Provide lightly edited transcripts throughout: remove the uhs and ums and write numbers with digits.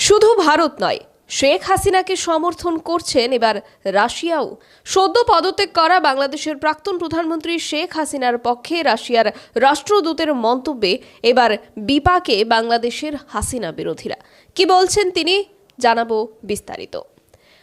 শুধু ভারত নয়, শেখ হাসিনাকে সমর্থন করছেন এবার রাশিয়াও। সদ্য পদত্যাগ করা বাংলাদেশের প্রাক্তন প্রধানমন্ত্রী শেখ হাসিনার পক্ষে রাশিয়ার রাষ্ট্রদূতের মন্তব্যে এবার বিপাকে বাংলাদেশের হাসিনা বিরোধীরা। কি বলছেন তিনি, জানাবো বিস্তারিত।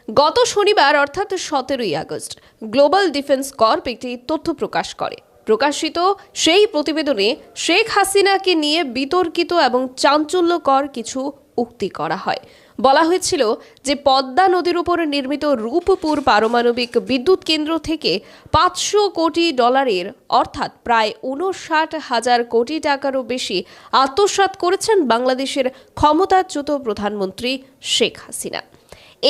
গত শনিবার অর্থাৎ 17ই আগস্ট গ্লোবাল ডিফেন্স কর্প একটি তথ্য প্রকাশ করে। প্রকাশিত সেই প্রতিবেদনে শেখ হাসিনাকে নিয়ে বিতর্কিত এবং চাঞ্চল্যকর কিছু উক্তি করা হয়। বলা হয়েছিল যে পদ্মা নদীর উপর নির্মিত রূপপুর পারমাণবিক বিদ্যুৎ কেন্দ্র থেকে 500 কোটি ডলারের অর্থাৎ প্রায় 59,000 কোটি টাকারও বেশি আত্মসাৎ করেছেন বাংলাদেশের ক্ষমতাচ্যুত প্রধানমন্ত্রী শেখ হাসিনা।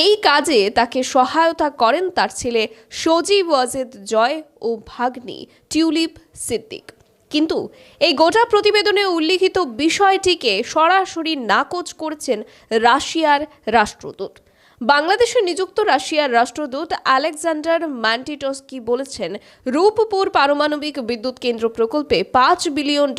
এই কাজে তাকে সহায়তা করেন তার ছেলে সজীব ওয়াজেদ জয় ও ভাগ্নি টিউলিপ সিদ্দিক। কিন্তু এই গোটা প্রতিবেদনে উল্লিখিত বিষয়টিকে সরাসরি নাকচ করেছেন রাশিয়ার রাষ্ট্রদূত। বাংলাদেশে নিযুক্ত রাশিয়ার রাষ্ট্রদূত আলেকজান্ডার ম্যান্টিটস্কি বলেছেন, রূপপুর পারমাণবিক বিদ্যুৎ কেন্দ্র প্রকল্পে $5 বিলিয়ন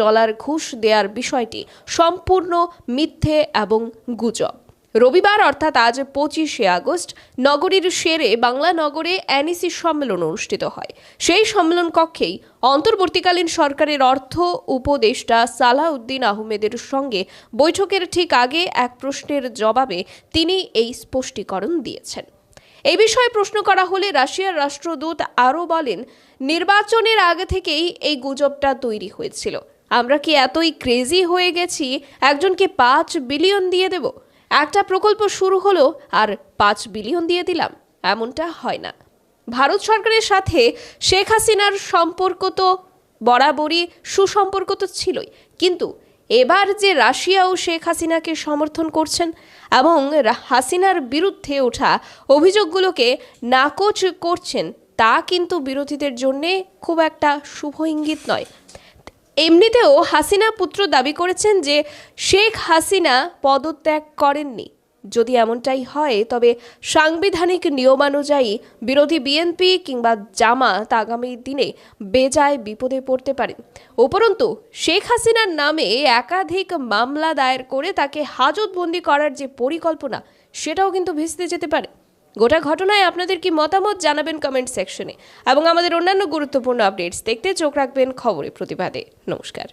ঘুষ দেওয়ার বিষয়টি সম্পূর্ণ মিথ্যে এবং গুজব। রবিবার অর্থাৎ আজ 25শে আগস্ট নগরীর শেরে বাংলা নগরে এনইসি সম্মেলন অনুষ্ঠিত হয়। সেই সম্মেলন কক্ষেই অন্তর্বর্তীকালীন সরকারের অর্থ উপদেষ্টা সালাউদ্দিন আহমেদের সঙ্গে বৈঠকের ঠিক আগে এক প্রশ্নের জবাবে তিনি এই স্পষ্টীকরণ দিয়েছেন। এই বিষয়ে প্রশ্ন করা হলে রাশিয়ার রাষ্ট্রদূত আরও বলেন, নির্বাচনের আগে থেকেই এই গুজবটা তৈরি হয়েছিল। আমরা কি এতই ক্রেজি হয়ে গেছি একজনকে 5 বিলিয়ন দিয়ে দেব? একটা প্রকল্প শুরু হলো আর 5 বিলিয়ন দিয়ে দিলাম, এমনটা হয় না। ভারত সরকারের সাথে শেখ হাসিনার সম্পর্ক তো বরাবরই সুসম্পর্ক তো ছিলই, কিন্তু এবার যে রাশিয়াও শেখ হাসিনাকে সমর্থন করছেন এবং হাসিনার বিরুদ্ধে ওঠা অভিযোগগুলোকে নাকচ করছেন, তা কিন্তু বিরোধীদের জন্যে খুব একটা শুভ ইঙ্গিত নয়। এমনিতেও হাসিনা পুত্র দাবি করেছেন যে শেখ হাসিনা পদত্যাগ করেননি। যদি এমনটাই হয় তবে সাংবিধানিক নিয়মানুযায়ী বিরোধী বিএনপি কিংবা জামাত আগামী দিনে বেজায় বিপদে পড়তে পারেন। উপরন্তু শেখ হাসিনার নামে একাধিক মামলা দায়ের করে তাকে হাজতবন্দি করার যে পরিকল্পনা, সেটাও কিন্তু ভেস্তে যেতে পারে। গোটা ঘটনায় আপনাদের কি মতামত জানাবেন কমেন্ট সেকশনে, এবং আমাদের অন্যান্য গুরুত্বপূর্ণ আপডেটস দেখতে চোখ রাখবেন খবরে প্রতিবাদে। নমস্কার।